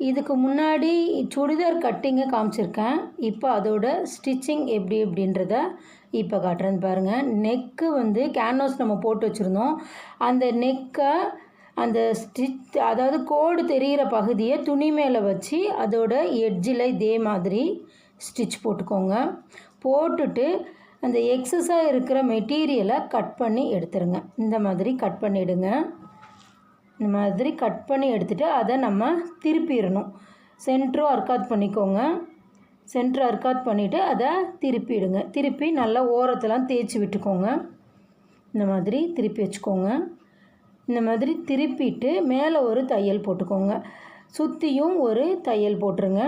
இதுக்கு முன்னாடி சுடிதார் கட்டிங்கை காமிச்சிருக்கேன். இப்போ அதோட ஸ்டிச்சிங் எப்படி அப்படின்றத இப்போ காட்டுறேன் பாருங்கள். நெக்கு வந்து கேன்வாஸ் நம்ம போட்டு வச்சுருந்தோம். அந்த நெக்கை அந்த அதாவது கோடு தெரிகிற பகுதியை துணி மேலே வச்சு அதோட எட்ஜில் இதே மாதிரி ஸ்டிச் போட்டுக்கோங்க. போட்டுட்டு அந்த எக்ஸஸாக இருக்கிற மெட்டீரியலை கட் பண்ணி எடுத்துருங்க. இந்த மாதிரி கட் பண்ணிவிடுங்க. இந்த மாதிரி கட் பண்ணி எடுத்துகிட்டு அதை நம்ம திருப்பிடணும். சென்டரும் அர்க்காத் பண்ணிக்கோங்க. சென்டர் அர்க்காத் பண்ணிவிட்டு அதை திருப்பிடுங்க. திருப்பி நல்லா ஓரத்தெல்லாம் தேய்ச்சி விட்டுக்கோங்க. இந்த மாதிரி திருப்பி வச்சுக்கோங்க. இந்த மாதிரி திருப்பிட்டு மேலே ஒரு தையல் போட்டுக்கோங்க. சுற்றியும் ஒரு தையல் போட்டுருங்க.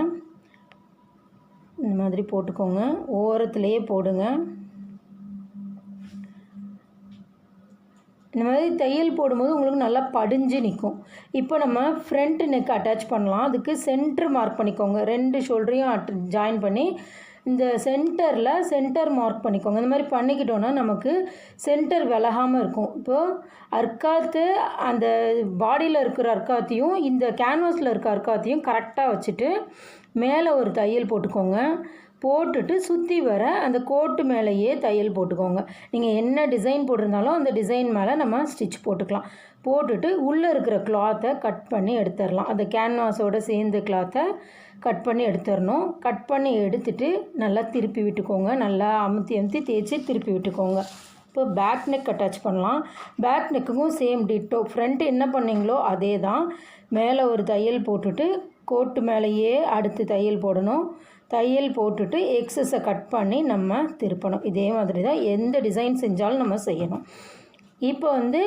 இந்த மாதிரி போட்டுக்கோங்க. ஓரத்துலேயே போடுங்க. இந்த மாதிரி தையல் போடும்போது உங்களுக்கு நல்லா படிஞ்சு நிற்கும். இப்போ நம்ம ஃப்ரண்ட் நெக் அட்டாச் பண்ணலாம். அதுக்கு சென்டர் மார்க் பண்ணிக்கோங்க. 2 ஷோல்டரையும் ஜாயின் பண்ணி இந்த சென்டர் மார்க் பண்ணிக்கோங்க. இந்த மாதிரி பண்ணிக்கிட்டோன்னா நமக்கு சென்டர் விலகாமல் இருக்கும். இப்போது அர்க்காத்து அந்த பாடியில் இருக்கிற அர்க்காத்தையும் இந்த கேன்வாஸில் இருக்க அர்க்காத்தையும் கரெக்டாக வச்சுட்டு மேலே ஒரு தையல் போட்டுக்கோங்க. போட்டுட்டு சுற்றி வர அந்த கோட்டு மேலேயே தையல் போட்டுக்கோங்க. நீங்கள் என்ன டிசைன் போட்டிருந்தாலும் அந்த டிசைன் மேலே நம்ம ஸ்டிச் போட்டுக்கலாம். போட்டுட்டு உள்ளே இருக்கிற கிளாத்தை கட் பண்ணி எடுத்துடலாம். அந்த கேன்வாஸோடு சேர்ந்து கிளாத்தை கட் பண்ணி எடுத்துடணும். கட் பண்ணி எடுத்துட்டு நல்லா திருப்பி விட்டுக்கோங்க. நல்லா அமுத்தி தேய்ச்சி திருப்பி விட்டுக்கோங்க. இப்போ பேக் நெக் அட்டாச் பண்ணலாம். பேக் நெக்குக்கும் சேம் டிட்டோ. ஃப்ரண்ட் என்ன பண்ணிங்களோ அதே தான். மேலே ஒரு தையல் போட்டுட்டு கோட்டு மேலேயே அடுத்து தையல் போடணும். தையல் போட்டுட்டு எக்ஸஸை கட் பண்ணி நம்ம திருப்பணும். இதே மாதிரி தான் எந்த டிசைன் செஞ்சாலும் நம்ம செய்யணும். இப்போ வந்து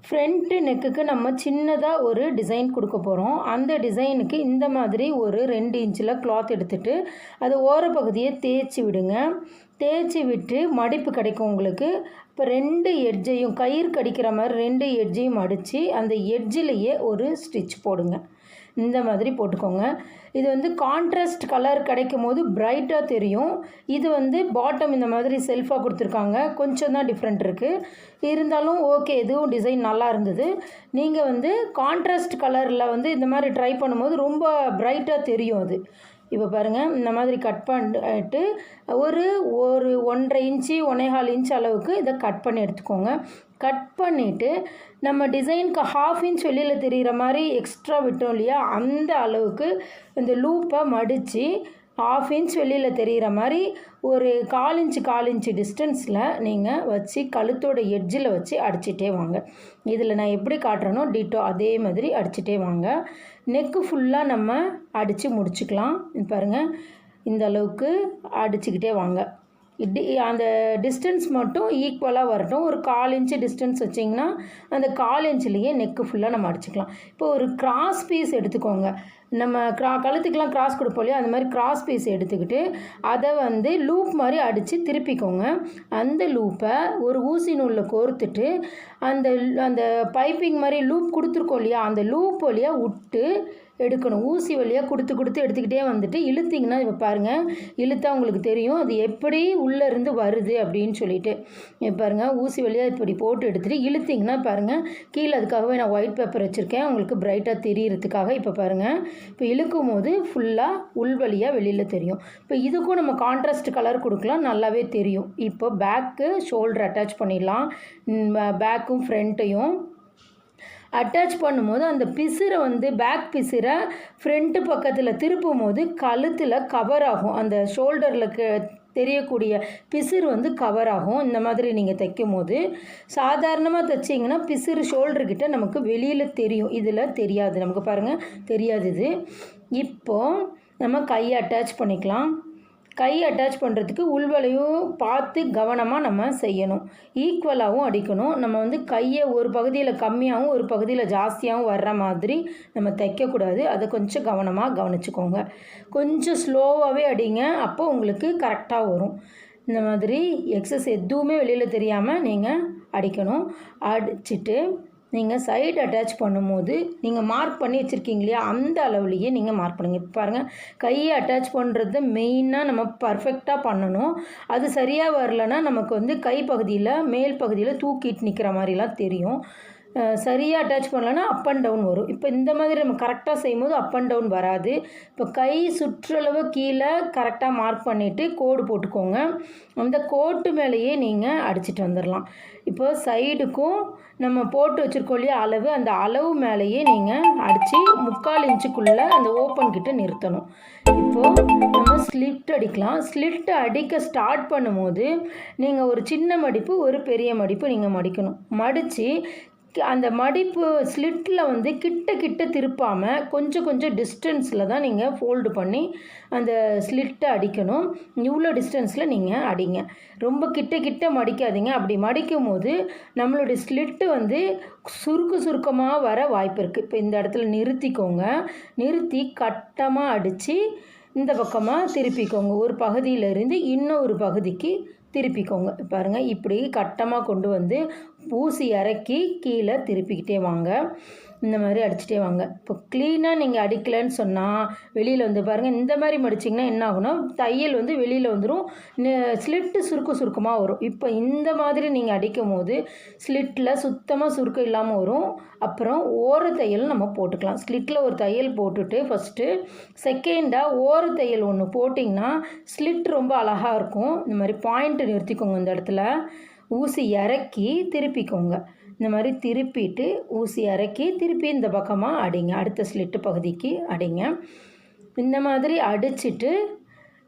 ஃப்ரண்ட்டு நெக்குக்கு நம்ம சின்னதாக ஒரு டிசைன் கொடுக்க போகிறோம். அந்த டிசைனுக்கு இந்த மாதிரி ஒரு 2 இன்ச்சில் கிளாத் எடுத்துகிட்டு அது ஓரப்பகுதியை தேய்ச்சி விடுங்க. தேய்ச்சி விட்டு மடிப்பு கிடைக்கும் உங்களுக்கு. இப்போ 2 எட்ஜையும் கயிறு கடிக்கிற மாதிரி 2 எட்ஜையும் மடித்து அந்த எட்ஜிலேயே ஒரு ஸ்டிச் போடுங்க. இந்த மாதிரி போட்டுக்கோங்க. இது வந்து கான்ட்ராஸ்ட் கலர் கிடைக்கும் போது பிரைட்டாக தெரியும். இது வந்து பாட்டம் இந்த மாதிரி செல்ஃபாக கொடுத்துருக்காங்க. கொஞ்சம் தான் டிஃப்ரெண்ட் இருக்குது. இருந்தாலும் ஓகே, இதுவும் டிசைன் நல்லா இருந்தது. நீங்கள் வந்து கான்ட்ராஸ்ட் கலரில் வந்து இந்த மாதிரி ட்ரை பண்ணும்போது ரொம்ப பிரைட்டாக தெரியும் அது. இப்போ பாருங்கள், இந்த மாதிரி கட் பண்ணிட்டு ஒரு 1.5 இன்ச்சு 1.25 இன்ச் அளவுக்கு இதை கட் பண்ணி எடுத்துக்கோங்க. கட் பண்ணிவிட்டு நம்ம டிசைனுக்கு 1/2 இன்ச் வெளியில் தெரிகிற மாதிரி எக்ஸ்ட்ரா விட்டோம் இல்லையா, அந்த அளவுக்கு இந்த லூப்பை மடித்து 1/2 இன்ச் வெளியில் தெரிகிற மாதிரி ஒரு 1/4 இன்ச்சு டிஸ்டன்ஸில் நீங்கள் வச்சு கழுத்தோட எட்ஜில் வச்சு அடிச்சிட்டே வாங்க. இதில் நான் எப்படி காட்டுறேனோ டிட்டோ அதே மாதிரி அடிச்சிட்டே வாங்க. நெக்கு ஃபுல்லாக நம்ம அடித்து முடிச்சுக்கலாம். பாருங்கள், இந்த அளவுக்கு அடிச்சுக்கிட்டே வாங்க. அந்த டிஸ்டன்ஸ் மட்டும் ஈக்குவலாக வரட்டும். ஒரு 1/4 இன்ச்சு டிஸ்டன்ஸ் வச்சிங்கன்னா அந்த 1/4 இன்ச்லேயே நெக்கு ஃபுல்லாக நம்ம அடிச்சுக்கலாம். இப்போ ஒரு கிராஸ் பீஸ் எடுத்துக்கோங்க. நம்ம கழுத்துக்கெலாம் கிராஸ் கொடுப்போம் இல்லையா, அந்த மாதிரி கிராஸ் பீஸ் எடுத்துக்கிட்டு அதை வந்து லூப் மாதிரி அடித்து திருப்பிக்கோங்க. அந்த லூப்பை ஒரு ஊசி நூலில் கோர்த்துட்டு அந்த பைப்பிங் மாதிரி லூப் கொடுத்துருக்கோம் இல்லையா, அந்த லூப் வழியாக விட்டு எடுக்கணும். ஊசி வழியாக கொடுத்து எடுத்துக்கிட்டே வந்துட்டு இழுத்திங்கன்னா இப்போ பாருங்கள், இழுத்தா உங்களுக்கு தெரியும் அது எப்படி உள்ளேருந்து வருது அப்படின்னு சொல்லிட்டு. இப்போ பாருங்கள், ஊசி வழியாக இப்படி போட்டு எடுத்துகிட்டு இழுத்திங்கன்னா பாருங்கள், கீழே அதுக்காகவே நான் ஒயிட் பேப்பர் வச்சுருக்கேன் உங்களுக்கு பிரைட்டாக தெரியறதுக்காக. இப்போ பாருங்கள், இப்போ இழுக்கும் போது ஃபுல்லாக உள் வழியாக வெளியில் தெரியும். இப்போ இதுக்கும் நம்ம கான்ட்ராஸ்ட் கலர் கொடுக்கலாம், நல்லாவே தெரியும். இப்போ பேக்கு ஷோல்டர் அட்டாச் பண்ணிடலாம். பேக்கும் ஃப்ரண்ட்டையும் அட்டாச் பண்ணும்போது அந்த பிசுரை வந்து பேக் பிசுரை ஃப்ரண்ட்டு பக்கத்தில் திருப்பும் போது கழுத்தில் கவர் ஆகும். அந்த ஷோல்டரில் தெரியக்கூடிய பிசுறு வந்து கவர் ஆகும். இந்த மாதிரி நீங்கள் தைக்கும் போது சாதாரணமாக தைச்சிங்கன்னா பிசுறு ஷோல்டர்கிட்ட நமக்கு வெளியில் தெரியும். இதில் தெரியாது. நமக்கு பாருங்கள், தெரியாது இது. இப்போது நம்ம கையை அட்டாச் பண்ணிக்கலாம். கை அட்டாச் பண்ணுறதுக்கு உள்வளையும் பார்த்து கவனமாக நம்ம செய்யணும். ஈக்குவலாகவும் அடிக்கணும். நம்ம வந்து கையை ஒரு பகுதியில் கம்மியாகவும் ஒரு பகுதியில் ஜாஸ்தியாகவும் வர்ற மாதிரி நம்ம தைக்கக்கூடாது. அதை கொஞ்சம் கவனமாக கவனிச்சுக்கோங்க. கொஞ்சம் ஸ்லோவாகவே அடிங்க, அப்போ உங்களுக்கு கரெக்டாக வரும். இந்த மாதிரி எக்ஸஸ் எதுவுமே வெளியில் தெரியாமல் நீங்கள் அடிக்கணும். அடிச்சுட்டு நீங்கள் சைடு அட்டாச் பண்ணும்போது நீங்கள் மார்க் பண்ணி வச்சுருக்கீங்க இல்லையா, அந்த அளவுலேயே நீங்கள் மார்க் பண்ணுங்கள். இப்போ பாருங்கள், கையை அட்டாச் பண்ணுறது மெயினாக நம்ம பர்ஃபெக்டாக பண்ணணும். அது சரியாக வரலன்னா நமக்கு வந்து கை பகுதியில் மேல் பகுதியில் தூக்கிட்டு நிற்கிற மாதிரிலாம் தெரியும். சரியாக அட்டாச் பண்ணலன்னா அப் அண்ட் டவுன் வரும். இப்போ இந்த மாதிரி நம்ம கரெக்டாக செய்யும்போது அப் அண்ட் டவுன் வராது. இப்போ கை சுற்றளவு கீழே கரெக்டாக மார்க் பண்ணிவிட்டு கோடு போட்டுக்கோங்க. அந்த கோட்டு மேலேயே நீங்கள் அடிச்சிட்டு வந்துடலாம். இப்போ சைடுக்கும் நம்ம போட்டு வச்சுருக்கோம் இல்லையா அளவு, அந்த அளவு மேலேயே நீங்கள் அடித்து 3/4 இன்ச்சுக்குள்ளே அந்த ஓப்பன் கிட்ட நிறுத்தணும். இப்போது நம்ம ஸ்லிட் அடிக்கலாம். ஸ்லிட் அடிக்க ஸ்டார்ட் பண்ணும்போது நீங்கள் ஒரு சின்ன மடிப்பு ஒரு பெரிய மடிப்பு நீங்கள் மடிக்கணும். மடித்து அந்த மடிப்பு ஸ்லிட்டில் வந்து கிட்ட திருப்பாமல் கொஞ்சம் டிஸ்டன்ஸில் தான் நீங்கள் ஃபோல்டு பண்ணி அந்த ஸ்லிட்டை அடிக்கணும். இவ்வளோ டிஸ்டன்ஸில் நீங்கள் அடிங்க. ரொம்ப கிட்ட மடிக்காதீங்க. அப்படி மடிக்கும் போது நம்மளுடைய ஸ்லிட்டு வந்து சுருக்கமாக வர வாய்ப்பு இருக்குது. இப்போ இந்த இடத்துல நிறுத்திக்கோங்க. நிறுத்தி கட்டமாக அடித்து இந்த பக்கமாக திருப்பிக்கோங்க. ஒரு பகுதியிலிருந்து இன்னொரு பகுதிக்கு திருப்பிக்கோங்க. பாருங்கள், இப்படி கட்டமாக கொண்டு வந்து ஊசி இறக்கி கீழே திருப்பிக்கிட்டே வாங்க. இந்த மாதிரி அடிச்சுட்டே வாங்க. இப்போ க்ளீனாக நீங்கள் அடிக்கலைன்னு சொன்னால் வெளியில் வந்து பாருங்கள், இந்த மாதிரி மடிச்சிங்கன்னா என்ன ஆகுனா தையல் வந்து வெளியில் வந்துடும், ஸ்லிட்டு சுருக்கமாக வரும். இப்போ இந்த மாதிரி நீங்கள் அடிக்கும் போது ஸ்லிட்டில் சுத்தமாக சுருக்கம் இல்லாமல் வரும். அப்புறம் ஓர தையல் நம்ம போட்டுக்கலாம். ஸ்லிட்டில் ஒரு தையல் போட்டுட்டு ஃபஸ்ட்டு செகண்டாக ஓர தையல் ஒன்று போட்டிங்கன்னா ஸ்லிட் ரொம்ப அழகாக இருக்கும். இந்த மாதிரி பாயிண்ட்டு நிறுத்திக்கோங்க. இந்த இடத்துல ஊசி இறக்கி திருப்பிக்கோங்க. இந்த மாதிரி திருப்பிட்டு ஊசி இறக்கி திருப்பி இந்த பக்கமாக அடிங்க. அடுத்த ஸ்லிட்டு பகுதிக்கு அடிங்க. இந்த மாதிரி அடிச்சுட்டு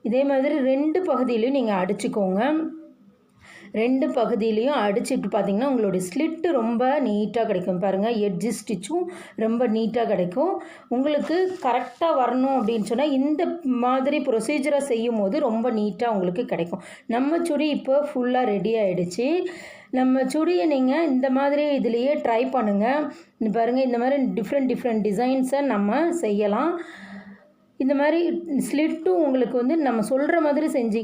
இதே மாதிரி 2 பகுதியிலையும் நீங்கள் அடிச்சுக்கோங்க. 2 பகுதியிலையும் அடிச்சுட்டு பார்த்திங்கன்னா உங்களுடைய ஸ்லிட்டு ரொம்ப நீட்டாக கிடைக்கும். பாருங்கள், எட்ஜு ஸ்டிச்சும் ரொம்ப நீட்டாக கிடைக்கும். உங்களுக்கு கரெக்டாக வரணும் அப்படின்னு சொன்னால் இந்த மாதிரி ப்ரொசீஜரை செய்யும் போது ரொம்ப நீட்டாக உங்களுக்கு கிடைக்கும். நம்ம சுடி இப்போ ஃபுல்லாக ரெடி ஆகிடுச்சு. நம்ம சுடியை நீங்கள் இந்த மாதிரி இதுலேயே ட்ரை பண்ணுங்கள். பாருங்கள், இந்த மாதிரி டிஃப்ரெண்ட் டிசைன்ஸை நம்ம செய்யலாம். இந்த மாதிரி ஸ்லிட்டும் உங்களுக்கு வந்து நம்ம சொல்கிற மாதிரி செஞ்சு